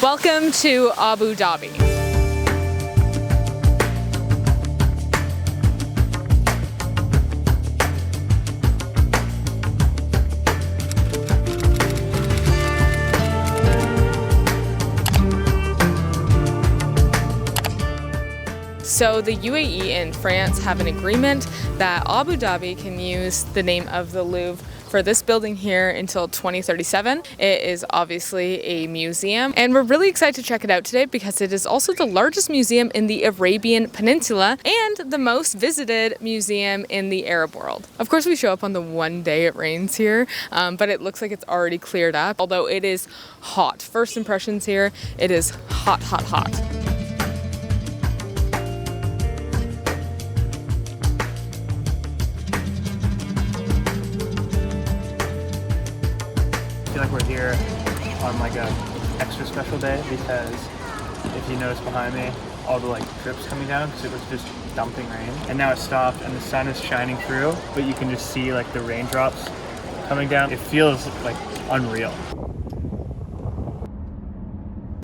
Welcome to Abu Dhabi. So the UAE and France have an agreement that Abu Dhabi can use the name of the Louvre for this building here until 2037. It is obviously a museum, and we're really excited to check it out today because it is also the largest museum in the Arabian Peninsula and the most visited museum in the Arab world. Of course, we show up on the one day it rains here, but it looks like it's already cleared up, although it is hot. First impressions here, it is hot, hot, hot. I feel like we're here on like a extra special day because if you notice behind me, all the like drips coming down because it was just dumping rain, and now it stopped and the sun is shining through, but you can just see like the raindrops coming down. It feels like unreal.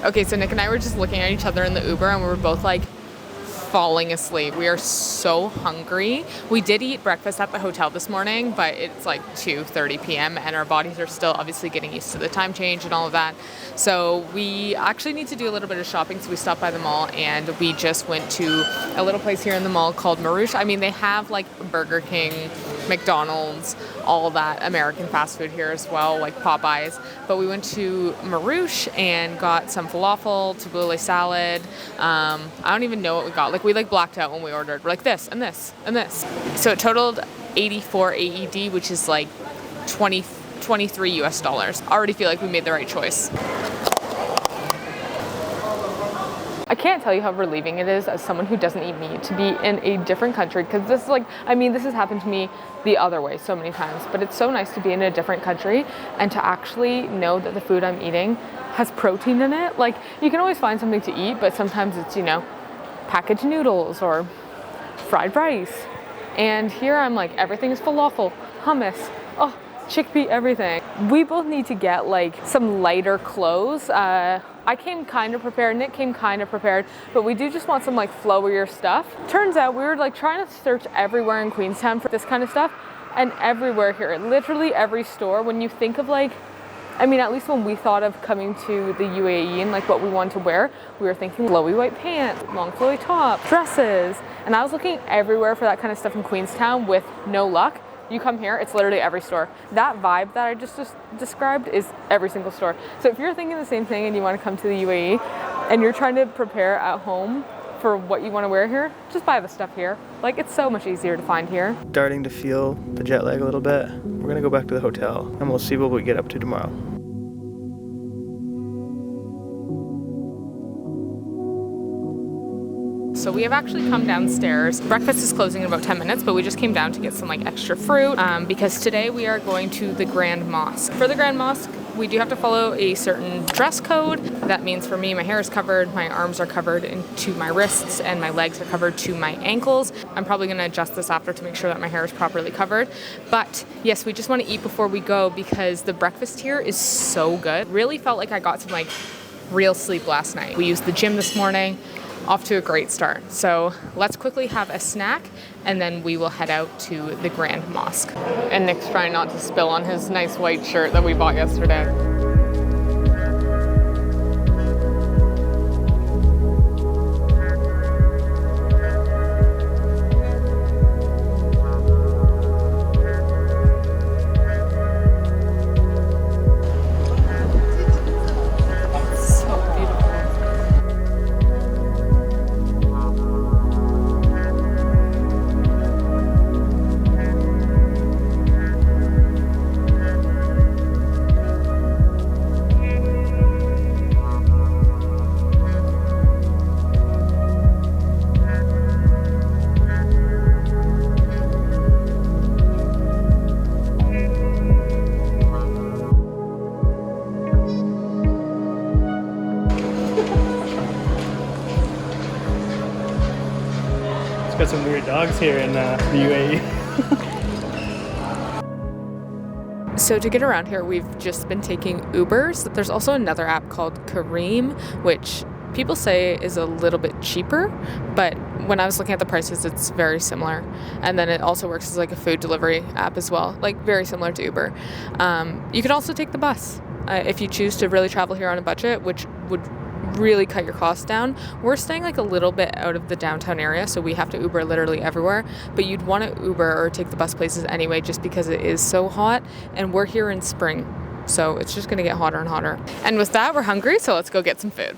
Okay, so Nick and I were just looking at each other in the Uber and we were both like falling asleep. We are so hungry. We did eat breakfast at the hotel this morning, but it's like 2:30 p.m. and our bodies are still obviously getting used to the time change and all of that. So we actually need to do a little bit of shopping. So we stopped by the mall and we just went to a little place here in the mall called Marouche. I mean, they have like Burger King, McDonald's, all of that American fast food here as well, like Popeyes. But we went to Marouche and got some falafel, tabbouleh salad. I don't even know what we got. Like we like blacked out when we ordered. We're like this and this and this. So it totaled 84 AED, which is like 23 US dollars. Already feel like we made the right choice. I can't tell you how relieving it is as someone who doesn't eat meat to be in a different country, because this is like, I mean, this has happened to me the other way so many times, but it's so nice to be in a different country and to actually know that the food I'm eating has protein in it. Like, you can always find something to eat, but sometimes it's, you know, packaged noodles or fried rice. And here I'm like, everything is falafel, hummus, oh, chickpea, everything. We both need to get like some lighter clothes. I came kind of prepared, Nick came kind of prepared, but we do just want some like flowier stuff. Turns out we were like trying to search everywhere in Queenstown for this kind of stuff, and everywhere here, literally every store, when you think of like, I mean, at least when we thought of coming to the UAE and like what we wanted to wear, we were thinking flowy white pants, long flowy top, dresses, and I was looking everywhere for that kind of stuff in Queenstown with no luck. You come here, it's literally every store. That vibe that I just described is every single store. So if you're thinking the same thing and you want to come to the UAE and you're trying to prepare at home for what you want to wear here, just buy the stuff here. Like, it's so much easier to find here. Starting to feel the jet lag a little bit. We're gonna go back to the hotel and we'll see what we get up to tomorrow. So we have actually come downstairs. Breakfast is closing in about 10 minutes, but we just came down to get some like extra fruit because today we are going to the Grand Mosque. For the Grand Mosque, we do have to follow a certain dress code. That means for me, my hair is covered, my arms are covered into my wrists, and my legs are covered to my ankles. I'm probably gonna adjust this after to make sure that my hair is properly covered. But yes, we just wanna eat before we go because the breakfast here is so good. Really felt like I got some like real sleep last night. We used the gym this morning. Off to a great start. So let's quickly have a snack and then we will head out to the Grand Mosque. And Nick's trying not to spill on his nice white shirt that we bought yesterday. Got some weird dogs here in the UAE. So to get around here, we've just been taking Ubers. There's also another app called Kareem, which people say is a little bit cheaper, but when I was looking at the prices, it's very similar. And then it also works as like a food delivery app as well, like very similar to Uber. You can also take the bus if you choose to really travel here on a budget, which would really cut your costs down. We're staying like a little bit out of the downtown area, so we have to Uber literally everywhere, but you'd want to Uber or take the bus places anyway, just because it is so hot, and we're here in spring, so it's just going to get hotter and hotter. And with that, we're hungry, so let's go get some food.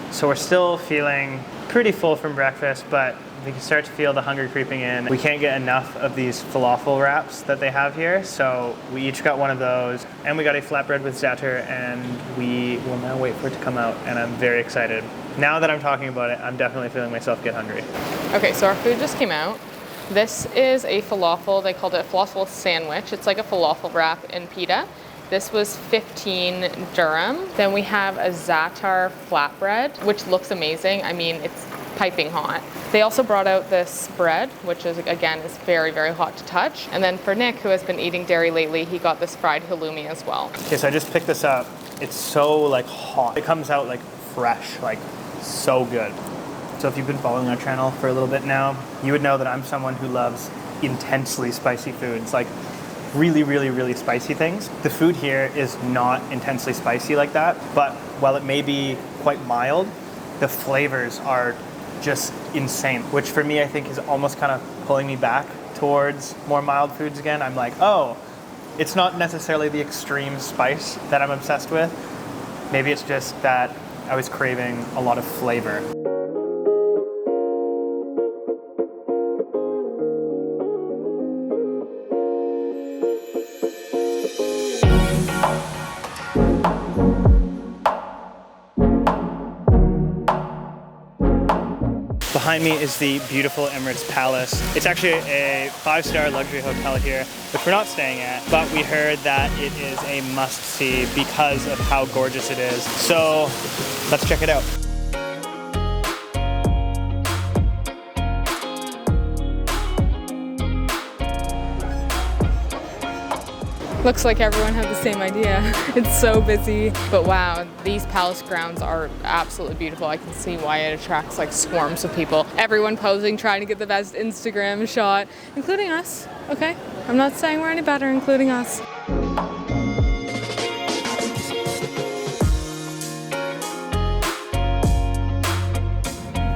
So we're still feeling pretty full from breakfast, but we can start to feel the hunger creeping in. We can't get enough of these falafel wraps that they have here, so we each got one of those, and we got a flatbread with za'atar, and we will now wait for it to come out, and I'm very excited. Now that I'm talking about it, I'm definitely feeling myself get hungry. Okay, so our food just came out. This is a falafel. They called it a falafel sandwich. It's like a falafel wrap in pita. This was 15 dirham. Then we have a za'atar flatbread, which looks amazing. I mean, it's piping hot. They also brought out this bread, which is, again, is very, very hot to touch. And then for Nick, who has been eating dairy lately, he got this fried halloumi as well. Okay, so I just picked this up. It's so like hot. It comes out like fresh, like so good. So if you've been following our channel for a little bit now, you would know that I'm someone who loves intensely spicy foods, like really, really, really spicy things. The food here is not intensely spicy like that, but while it may be quite mild, the flavors are just insane, which for me I think is almost kind of pulling me back towards more mild foods again. I'm like, oh, it's not necessarily the extreme spice that I'm obsessed with. Maybe it's just that I was craving a lot of flavor. Behind me is the beautiful Emirates Palace. It's actually a 5-star luxury hotel here, which we're not staying at, but we heard that it is a must-see because of how gorgeous it is. So let's check it out. Looks like everyone had the same idea. It's so busy, but wow, these palace grounds are absolutely beautiful. I can see why it attracts like swarms of people. Everyone posing, trying to get the best Instagram shot, including us, okay? I'm not saying we're any better, including us.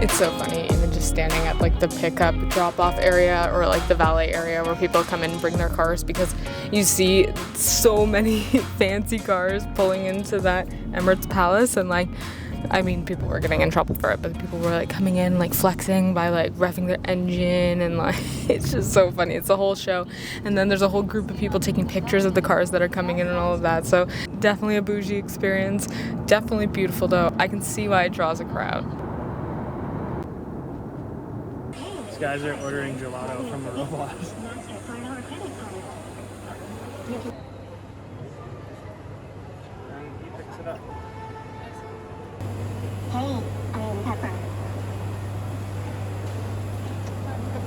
It's so funny, even just standing at like the pickup drop-off area or like the valet area where people come in and bring their cars, because you see so many fancy cars pulling into that Emirates Palace, and like, I mean, people were getting in trouble for it, but people were like coming in like flexing by like revving their engine, and like it's just so funny. It's a whole show. And then there's a whole group of people taking pictures of the cars that are coming in and all of that. So definitely a bougie experience. Definitely beautiful though. I can see why it draws a crowd. These guys are ordering gelato from the robot. And he picks it up. Hey, I am Pepper.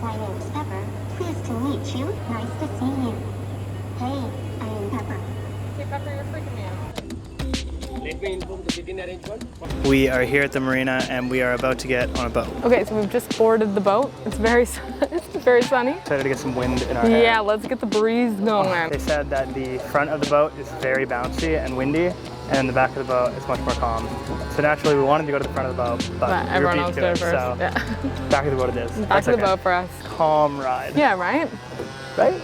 My name's Pepper. Pleased to meet you. Nice to see you. Hey, I am Pepper. Hey Pepper, you're freaking me out. We are here at the marina and we are about to get on a boat. Okay, so we've just boarded the boat. It's very sunny. Excited to get some wind in our hair. Yeah, let's get the breeze going. They said that the front of the boat is very bouncy and windy, and the back of the boat is much more calm. So naturally we wanted to go to the front of the boat, but we everyone were else beat did to it it, first. so Yeah. back of the boat it is. Back to the boat for us. Calm ride. Yeah, right? Right?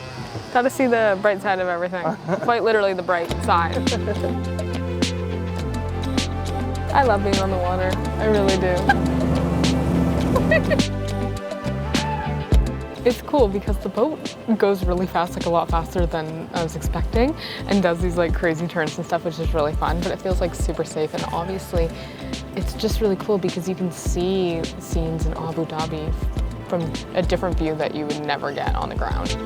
Gotta see the bright side of everything. Quite literally the bright side. I love being on the water. I really do. It's cool because the boat goes really fast, like a lot faster than I was expecting, and does these like crazy turns and stuff, which is really fun, but it feels like super safe. And obviously it's just really cool because you can see scenes in Abu Dhabi from a different view that you would never get on the ground.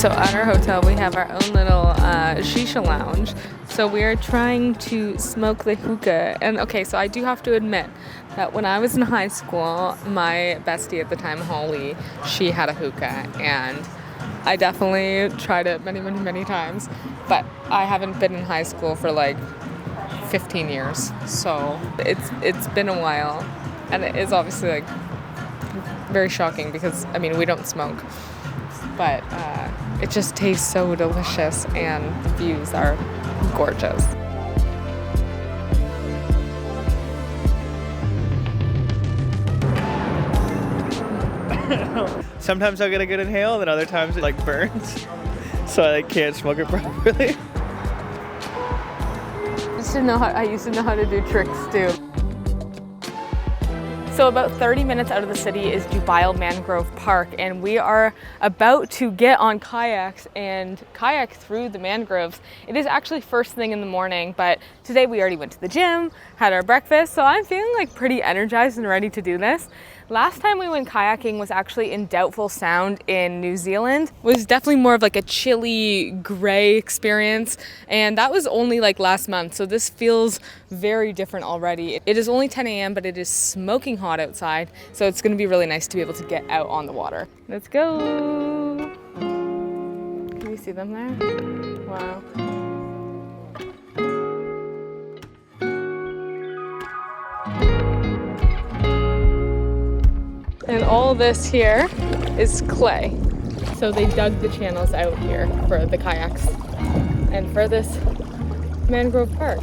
So at our hotel, we have our own little shisha lounge. So we are trying to smoke the hookah. And okay, so I do have to admit that when I was in high school, my bestie at the time, Holly, she had a hookah. And I definitely tried it many, many, many times. But I haven't been in high school for like 15 years. So it's been a while. And it is obviously like very shocking because, I mean, we don't smoke. But it just tastes so delicious and the views are gorgeous. Sometimes I'll get a good inhale, and then other times it like burns, so I like, can't smoke it properly. I used to know how to do tricks too. So about 30 minutes out of the city is Jubail Mangrove Park, and we are about to get on kayaks and kayak through the mangroves. It is actually first thing in the morning, but today we already went to the gym, had our breakfast, so I'm feeling like pretty energized and ready to do this. Last time we went kayaking was actually in Doubtful Sound in New Zealand. It was definitely more of like a chilly gray experience, and that was only like last month, so this feels very different already. It is only 10 a.m. but it is smoking hot outside, so it's going to be really nice to be able to get out on the water. Let's go! Can you see them there? Wow. And all this here is clay. So they dug the channels out here for the kayaks and for this mangrove park.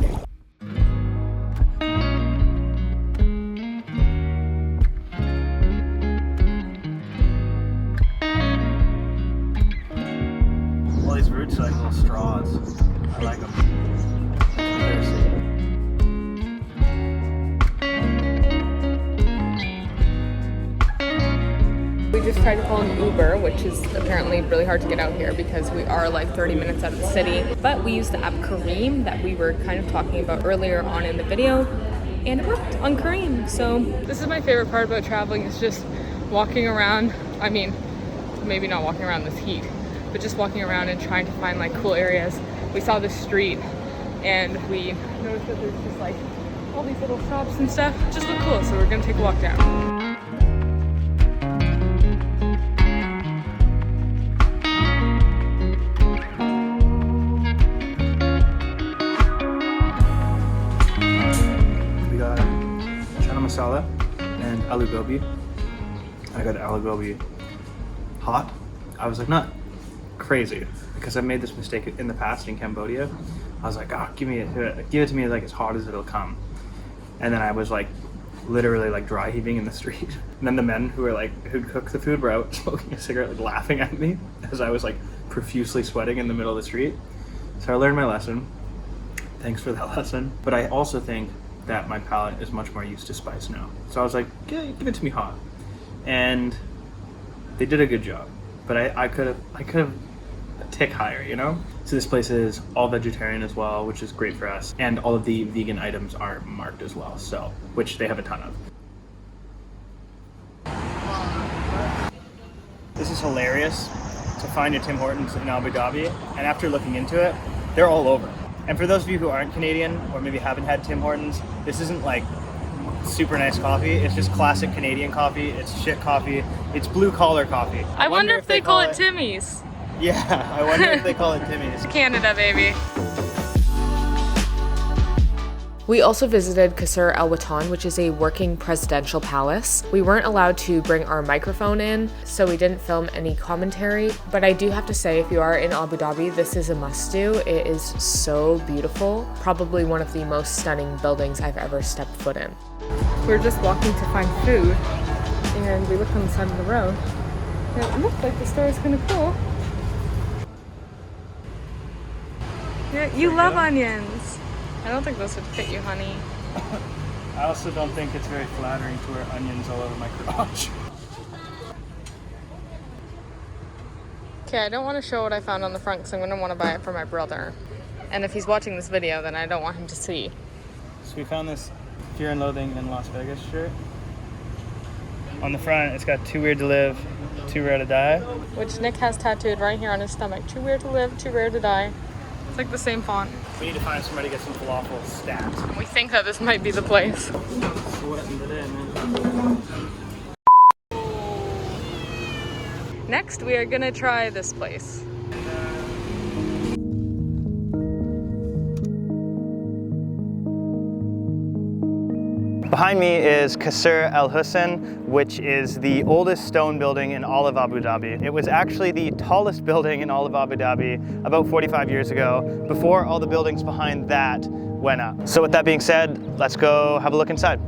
All these roots are like little straws. I like them. We just tried to call an Uber, which is apparently really hard to get out here because we are like 30 minutes out of the city. But we used the app Kareem that we were kind of talking about earlier on in the video, and it worked on Kareem. So this is my favorite part about traveling, is just walking around. I mean, maybe not walking around this heat, but just walking around and trying to find like cool areas. We saw this street and we noticed that there's just like all these little shops and stuff. It just look cool, so we're gonna take a walk down. Masala and aloo gobi. I got the aloo gobi hot. I was like, not crazy, because I made this mistake in the past in Cambodia. I was like, oh, give it to me like as hot as it'll come. And then I was like literally like dry heaving in the street. And then the men who'd cooked the food were out smoking a cigarette, like laughing at me as I was like profusely sweating in the middle of the street. So I learned my lesson. Thanks for that lesson. But I also think that my palate is much more used to spice now. So I was like, yeah, give it to me hot. And they did a good job, but I could have a tick higher, you know? So this place is all vegetarian as well, which is great for us. And all of the vegan items are marked as well, so, which they have a ton of. This is hilarious to find a Tim Hortons in Abu Dhabi, and after looking into it, they're all over. And for those of you who aren't Canadian or maybe haven't had Tim Hortons, this isn't like super nice coffee. It's just classic Canadian coffee. It's shit coffee. It's blue collar coffee. I wonder if they call it Timmy's. Yeah, I wonder if they call it Timmy's. Canada, baby. We also visited Qasr Al Watan, which is a working presidential palace. We weren't allowed to bring our microphone in, so we didn't film any commentary. But I do have to say, if you are in Abu Dhabi, this is a must-do. It is so beautiful. Probably one of the most stunning buildings I've ever stepped foot in. We're just walking to find food, and we looked on the side of the road, and it looked like the store is kind of cool. Yeah, you love onions. I don't think those would fit you, honey. I also don't think it's very flattering to wear onions all over my crotch. Okay, I don't want to show what I found on the front because I'm going to want to buy it for my brother. And if he's watching this video, then I don't want him to see. So we found this Fear and Loathing in Las Vegas shirt. On the front, it's got "Too Weird to Live," Too rare to die. Which Nick has tattooed right here on his stomach. Too rare to live, too rare to die. It's like the same font. We need to find somebody to get some falafel stat. We think that this might be the place. Sweating today, man. Next, we are gonna try this place. Behind me is Qasr Al Hosn, which is the oldest stone building in all of Abu Dhabi. It was actually the tallest building in all of Abu Dhabi about 45 years ago, before all the buildings behind that went up. So with that being said, let's go have a look inside.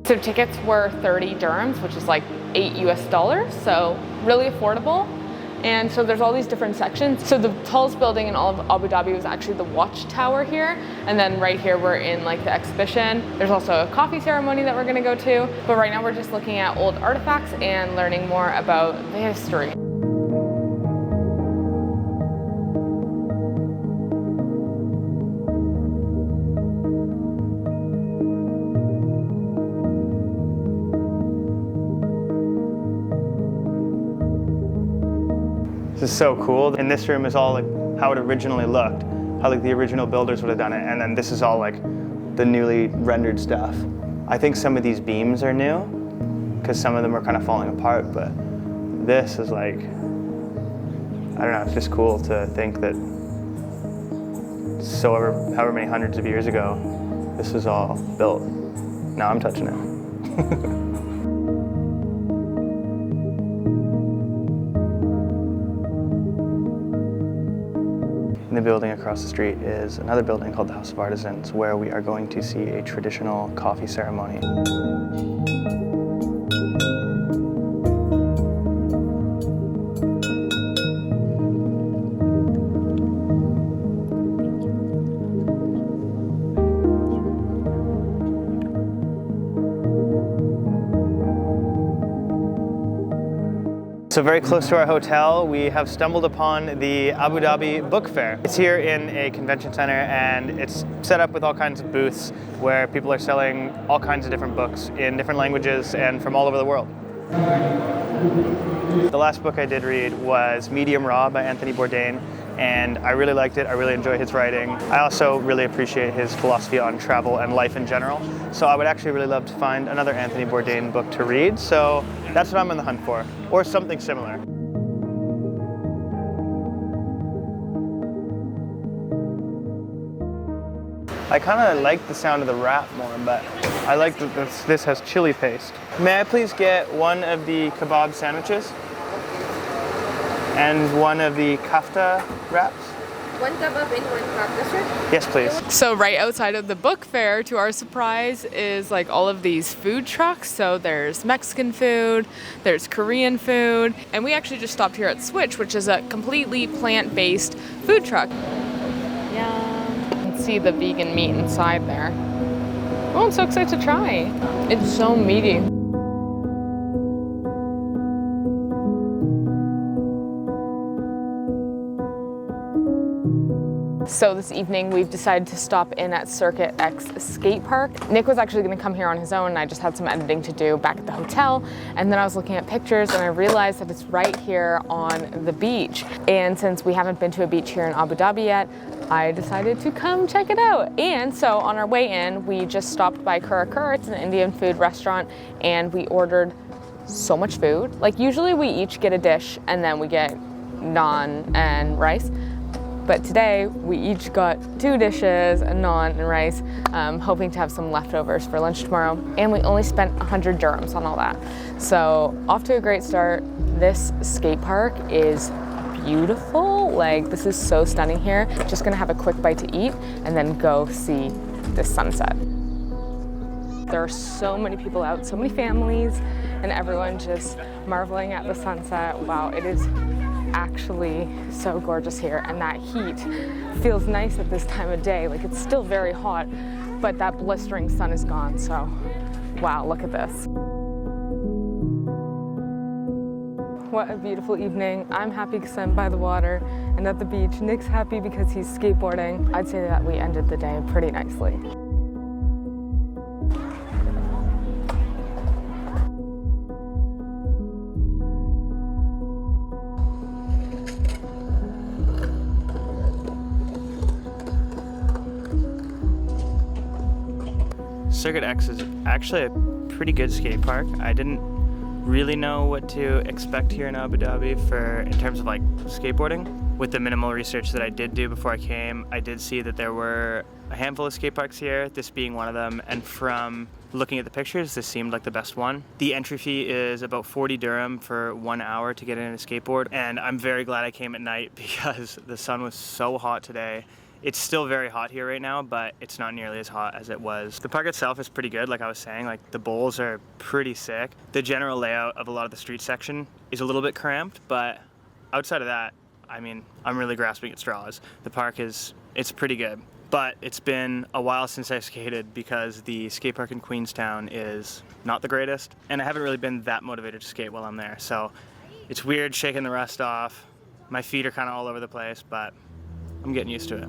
So tickets were 30 dirhams, which is like $8 US, so really affordable. And so there's all these different sections. So the tallest building in all of Abu Dhabi was actually the watchtower here. And then right here, we're in like the exhibition. There's also a coffee ceremony that we're gonna go to. But right now we're just looking at old artifacts and learning more about the history. This is so cool. In this room is all like how it originally looked, how like the original builders would have done it, and then this is all like the newly rendered stuff. I think some of these beams are new because some of them are kind of falling apart, but this is like, I don't know, it's just cool to think that however many hundreds of years ago this was all built. Now I'm touching it. In the building across the street is another building called the House of Artisans, where we are going to see a traditional coffee ceremony. So very close to our hotel, we have stumbled upon the Abu Dhabi Book Fair. It's here in a convention center, and it's set up with all kinds of booths where people are selling all kinds of different books in different languages and from all over the world. The last book I did read was Medium Raw by Anthony Bourdain, and I really liked it. I really enjoy his writing. I also really appreciate his philosophy on travel and life in general. So I would actually really love to find another Anthony Bourdain book to read. So that's what I'm on the hunt for, or something similar. I kind of like the sound of the wrap more, but I like that this has chili paste. May I please get one of the kebab sandwiches? And one of the kafta wraps? One kebab and one kafta, sir? Yes, please. So right outside of the book fair, to our surprise, is like all of these food trucks. So there's Mexican food, there's Korean food, and we actually just stopped here at Switch, which is a completely plant-based food truck. Yum. You can see the vegan meat inside there. Oh, I'm so excited to try. It's so meaty. So this evening we've decided to stop in at Circuit X skate park. Nick was actually going to come here on his own, and I just had some editing to do back at the hotel. And then I was looking at pictures and I realized that it's right here on the beach. And since we haven't been to a beach here in Abu Dhabi yet, I decided to come check it out. And so on our way in, we just stopped by Kura. It's an Indian food restaurant, and we ordered so much food. Like usually we each get a dish and then we get naan and rice. But today, we each got 2 dishes, a naan and rice, hoping to have some leftovers for lunch tomorrow. And we only spent 100 dirhams on all that. So off to a great start. This skate park is beautiful. Like, this is so stunning here. Just gonna have a quick bite to eat and then go see this sunset. There are so many people out, so many families, and everyone just marveling at the sunset. Wow, it is actually so gorgeous here, and that heat feels nice at this time of day. Like, it's still very hot, but that blistering sun is gone. So wow, look at this. What a beautiful evening. I'm happy because I'm by the water, and at the beach. Nick's happy because he's skateboarding. I'd say that we ended the day pretty nicely. Circuit X is actually a pretty good skate park. I didn't really know what to expect here in Abu Dhabi in terms of like skateboarding. With the minimal research that I did do before I came, I did see that there were a handful of skate parks here, this being one of them, and from looking at the pictures, this seemed like the best one. The entry fee is about 40 dirham for 1 hour to get in a skateboard, and I'm very glad I came at night because the sun was so hot today. It's still very hot here right now, but it's not nearly as hot as it was. The park itself is pretty good, like I was saying, like the bowls are pretty sick. The general layout of a lot of the street section is a little bit cramped, but outside of that, I mean, I'm really grasping at straws. The park it's pretty good. But it's been a while since I've skated because the skate park in Queenstown is not the greatest, and I haven't really been that motivated to skate while I'm there. So it's weird shaking the rust off. My feet are kind of all over the place, but I'm getting used to it.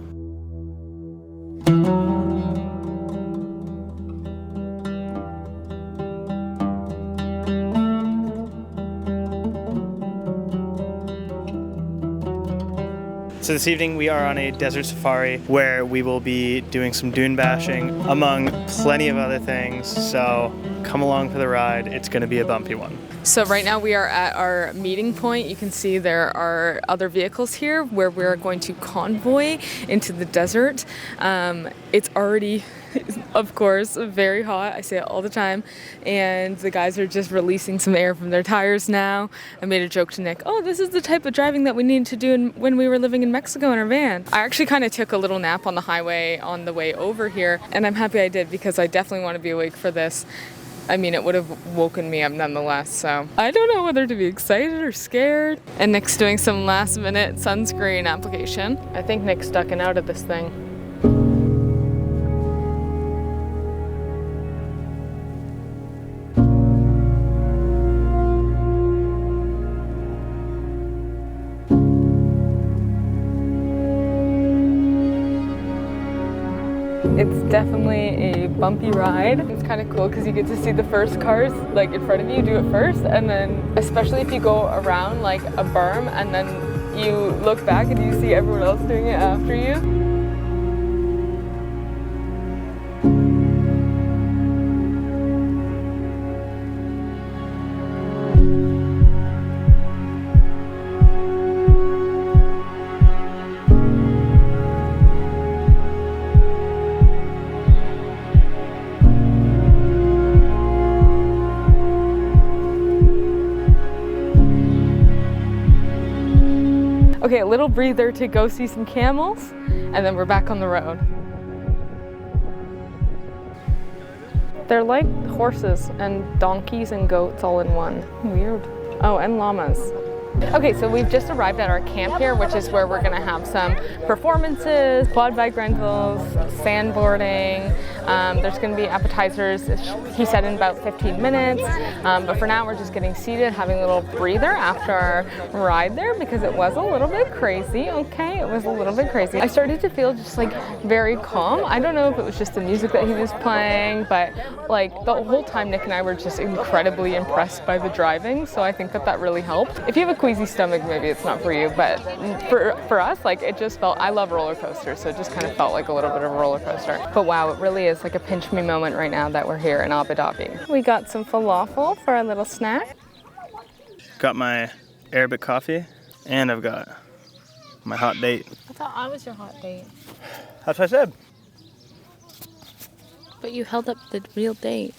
So this evening we are on a desert safari where we will be doing some dune bashing among plenty of other things. So come along for the ride. It's going to be a bumpy one. So right now we are at our meeting point. You can see there are other vehicles here where we're going to convoy into the desert. It's already, of course, very hot. I say it all the time. And the guys are just releasing some air from their tires now. I made a joke to Nick, oh, this is the type of driving that we needed to do when we were living in Mexico in our van. I actually kind of took a little nap on the highway on the way over here, and I'm happy I did because I definitely want to be awake for this. I mean, it would have woken me up nonetheless, so I don't know whether to be excited or scared. And Nick's doing some last minute sunscreen application. I think Nick's ducking out of this thing. It's definitely a bumpy ride. It's kind of cool because you get to see the first cars like in front of you do it first, and then especially if you go around like a berm and then you look back and you see everyone else doing it after you. Okay, a little breather to go see some camels, and then we're back on the road. They're like horses and donkeys and goats all in one. Weird. Oh, and llamas. Okay, so we've just arrived at our camp here, which is where we're gonna have some performances, quad bike rentals, sandboarding. There's gonna be appetizers, he said, in about 15 minutes. But for now, we're just getting seated, having a little breather after our ride there because it was a little bit crazy, okay? It was a little bit crazy. I started to feel just like very calm. I don't know if it was just the music that he was playing, but like the whole time Nick and I were just incredibly impressed by the driving, so I think that that really helped. If you have a queasy stomach, maybe it's not for you, but for us, like it just felt, I love roller coasters, so it just kind of felt like a little bit of a roller coaster. But wow, it really is like a pinch me moment right now that we're here in Abu Dhabi. We got some falafel for a little snack. Got my Arabic coffee, and I've got my hot date. I thought I was your hot date. That's what I said. But you held up the real date.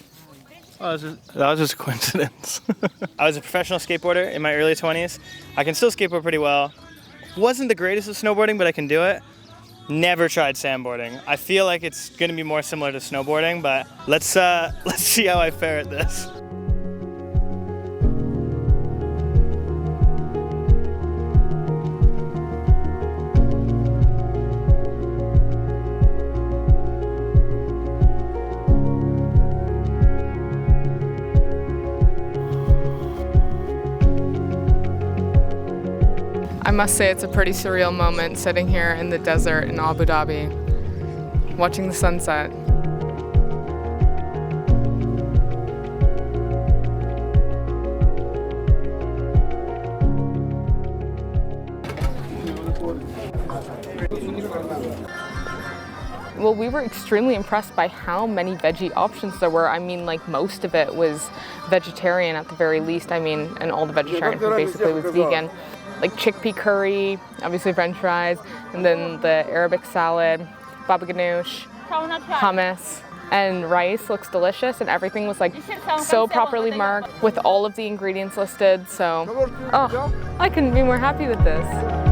Oh, that was just a coincidence. I was a professional skateboarder in my early 20s. I can still skateboard pretty well. Wasn't the greatest at snowboarding, but I can do it. Never tried sandboarding. I feel like it's gonna be more similar to snowboarding, but let's see how I fare at this. I'm must say it's a pretty surreal moment sitting here in the desert in Abu Dhabi, watching the sunset. Well, we were extremely impressed by how many veggie options there were. I mean, like most of it was vegetarian at the very least. I mean, and all the vegetarian food basically was vegan. Like chickpea curry, obviously French fries, and then the Arabic salad, baba ganoush, hummus, and rice looks delicious, and everything was like so properly marked with all of the ingredients listed. So, oh, I couldn't be more happy with this.